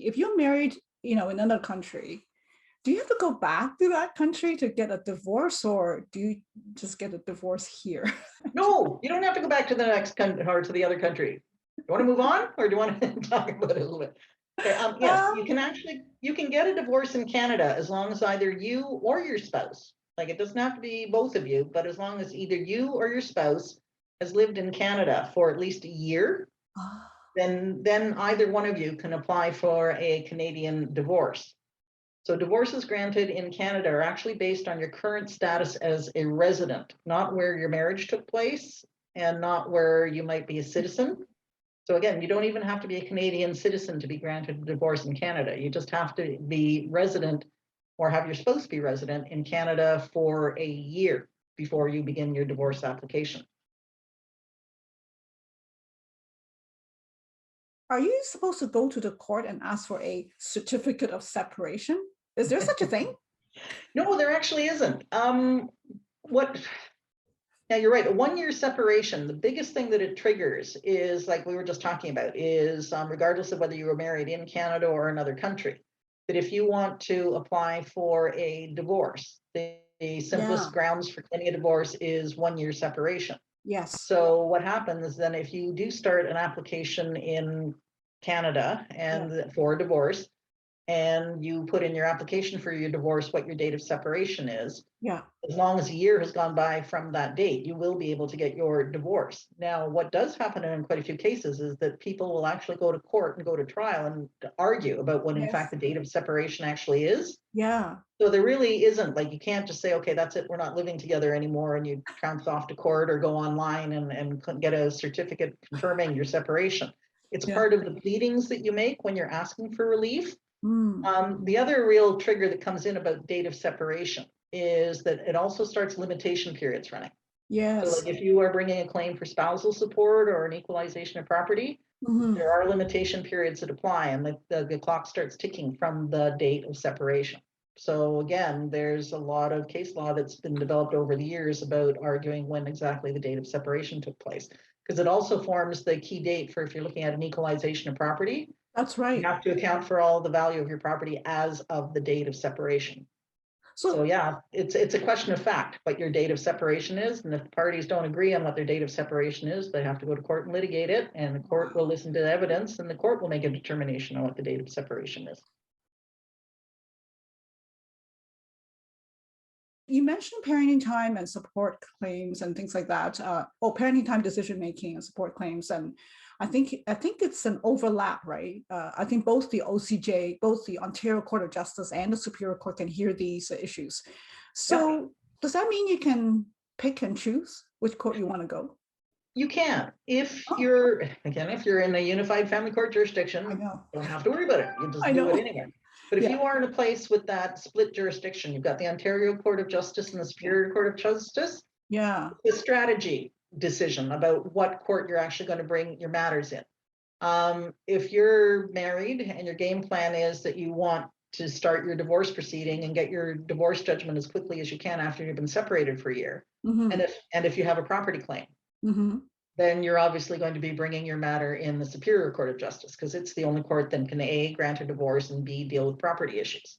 if you're married, in another country, do you have to go back to that country to get a divorce, or do you just get a divorce here? No, you don't have to go back to the next country or to the other country. You want to move on, or do you want to talk about it a little bit? Okay, yes, you can get a divorce in Canada as long as either you or your spouse, like it doesn't have to be both of you, but as long as either you or your spouse has lived in Canada for at least a year, then either one of you can apply for a Canadian divorce. So divorces granted in Canada are actually based on your current status as a resident, not where your marriage took place and not where you might be a citizen. So again, you don't even have to be a Canadian citizen to be granted a divorce in Canada. You just have to be resident or have your spouse be resident in Canada for a year before you begin your divorce application. Are you supposed to go to the court and ask for a certificate of separation? Is there such a thing? No, there actually isn't. Yeah, you're right. A 1-year separation, the biggest thing that it triggers is, like we were just talking about, is regardless of whether you were married in Canada or another country, that if you want to apply for a divorce, the simplest grounds for getting a divorce is 1-year separation. Yes. So what happens is then if you do start an application in Canada and for a divorce, and you put in your application for your divorce what your date of separation is, as long as a year has gone by from that date, you will be able to get your divorce. Now, what does happen in quite a few cases is that people will actually go to court and go to trial and argue about what in fact the date of separation actually is. Yeah. So there really isn't, like, you can't just say, okay, that's it, we're not living together anymore, and you trounce off to court or go online and get a certificate confirming your separation. It's part of the pleadings that you make when you're asking for relief. The other real trigger that comes in about date of separation is that it also starts limitation periods running. Yes. So like if you are bringing a claim for spousal support or an equalization of property, there are limitation periods that apply, and the clock starts ticking from the date of separation. So again, there's a lot of case law that's been developed over the years about arguing when exactly the date of separation took place, because it also forms the key date for if you're looking at an equalization of property. That's right. You have to account for all the value of your property as of the date of separation. So yeah, it's a question of fact what your date of separation is, and if the parties don't agree on what their date of separation is, they have to go to court and litigate it, and the court will listen to the evidence, and the court will make a determination on what the date of separation is. You mentioned parenting time and support claims and things like that. Parenting time decision making and support claims, and I think it's an overlap, right? I think both the OCJ, both the Ontario Court of Justice and the Superior Court can hear these issues. So does that mean you can pick and choose which court you want to go? You can, if you're in a unified family court jurisdiction, you don't have to worry about it. You just do it anyway. But if you are in a place with that split jurisdiction, you've got the Ontario Court of Justice and the Superior Court of Justice. The strategy decision about what court you're actually going to bring your matters in. If you're married and your game plan is that you want to start your divorce proceeding and get your divorce judgment as quickly as you can after you've been separated for a year, and if you have a property claim, then you're obviously going to be bringing your matter in the Superior Court of Justice, because it's the only court that can A, grant a divorce, and B, deal with property issues.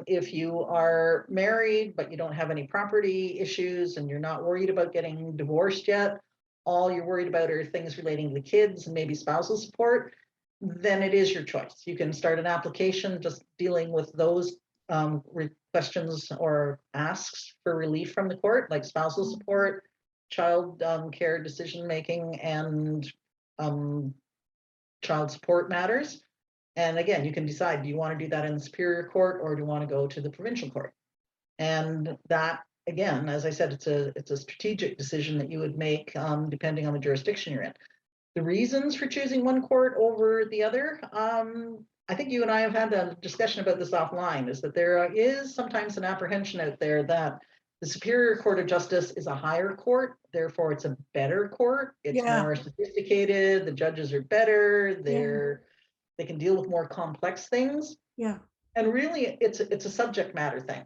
If you are married but you don't have any property issues and you're not worried about getting divorced yet, all you're worried about are things relating to the kids and maybe spousal support, then it is your choice. You can start an application just dealing with those questions or asks for relief from the court, like spousal support, child care decision making, and child support matters. And again, you can decide, do you want to do that in the Superior Court or do you want to go to the provincial court? And that, again, as I said, it's a strategic decision that you would make depending on the jurisdiction you're in. The reasons for choosing one court over the other, I think you and I have had a discussion about this offline, is that there is sometimes an apprehension out there that the Superior Court of Justice is a higher court, therefore it's a better court. It's more sophisticated, the judges are better, they can deal with more complex things. And really, it's a subject matter thing.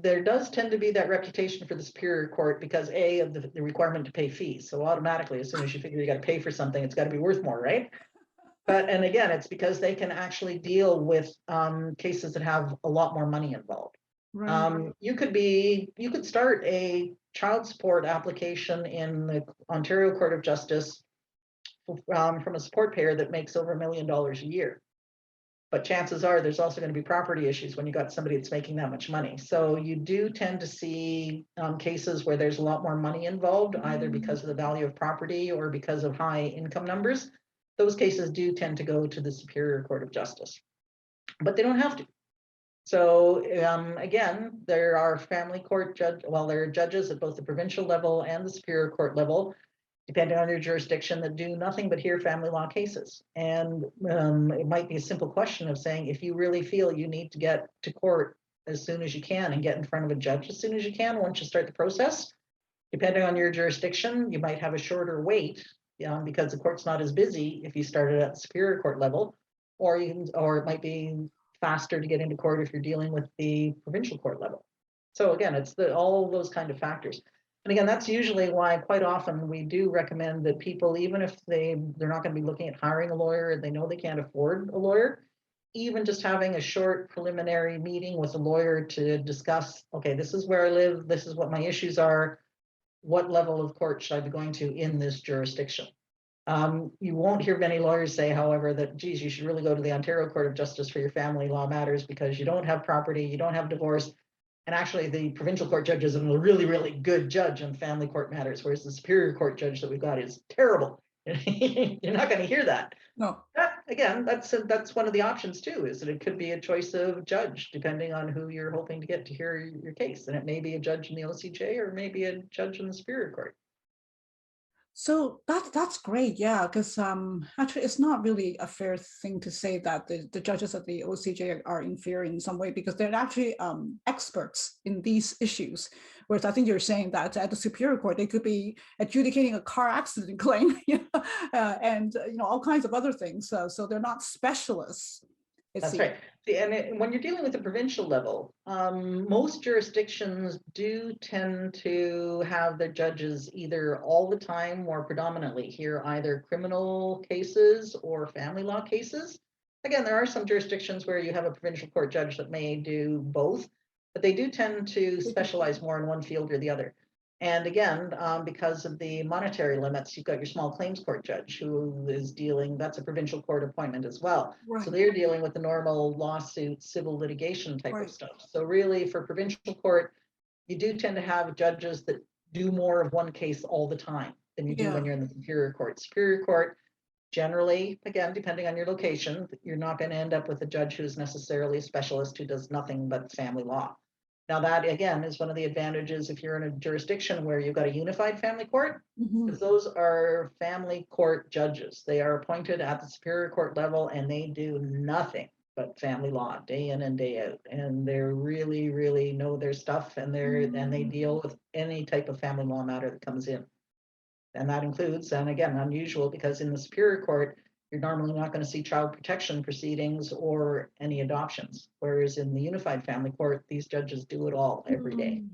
There does tend to be that reputation for the Superior Court because A, of the requirement to pay fees. So automatically, as soon as you figure you got to pay for something, it's got to be worth more, right? And again, it's because they can actually deal with cases that have a lot more money involved. Right. You could start a child support application in the Ontario Court of Justice from a support payer that makes over $1 million a year. But chances are there's also going to be property issues when you got somebody that's making that much money. So you do tend to see cases where there's a lot more money involved, either because of the value of property or because of high income numbers. Those cases do tend to go to the Superior Court of Justice, but they don't have to. So again, there are family court there are judges at both the provincial level and the Superior Court level, depending on your jurisdiction, that do nothing but hear family law cases. And it might be a simple question of saying, if you really feel you need to get to court as soon as you can and get in front of a judge as soon as you can, once you start the process, depending on your jurisdiction, you might have a shorter wait because the court's not as busy if you started at the Superior Court level, or it might be faster to get into court if you're dealing with the provincial court level. So again, it's all those kind of factors. And again, that's usually why quite often we do recommend that people, even if they're not going to be looking at hiring a lawyer and they know they can't afford a lawyer, even just having a short preliminary meeting with a lawyer to discuss, okay, this is where I live, this is what my issues are, what level of court should I be going to in this jurisdiction? You won't hear many lawyers say, however, that, geez, you should really go to the Ontario Court of Justice for your family law matters because you don't have property, you don't have divorce. And actually, the provincial court judge is a really, really good judge on family court matters, whereas the Superior Court judge that we've got is terrible. You're not going to hear that. No. Again, that's one of the options too, is that it could be a choice of judge, depending on who you're hoping to get to hear your case. And it may be a judge in the OCJ or maybe a judge in the Superior Court. So that's great, yeah, because actually it's not really a fair thing to say that the judges at the OCJ are inferior in some way, because they're actually experts in these issues. Whereas I think you're saying that at the Superior Court they could be adjudicating a car accident claim, and all kinds of other things. So they're not specialists. That's right. And when you're dealing with the provincial level, most jurisdictions do tend to have their judges either all the time or predominantly hear either criminal cases or family law cases. Again, there are some jurisdictions where you have a provincial court judge that may do both, but they do tend to specialize more in one field or the other. And again, because of the monetary limits, you've got your small claims court judge who is that's a provincial court appointment as well. Right. So they're dealing with the normal lawsuit, civil litigation type of stuff. So really for provincial court, you do tend to have judges that do more of one case all the time than you do when you're in the Superior Court. Superior Court, generally, again, depending on your location, you're not going to end up with a judge who's necessarily a specialist who does nothing but family law. Now that, again, is one of the advantages if you're in a jurisdiction where you've got a unified family court, because those are family court judges. They are appointed at the Superior Court level and they do nothing but family law day in and day out. And they really, really know their stuff, and they deal with any type of family law matter that comes in. And that includes, and again, unusual because in the Superior Court, you're normally not going to see child protection proceedings or any adoptions. Whereas in the Unified Family Court, these judges do it all every day.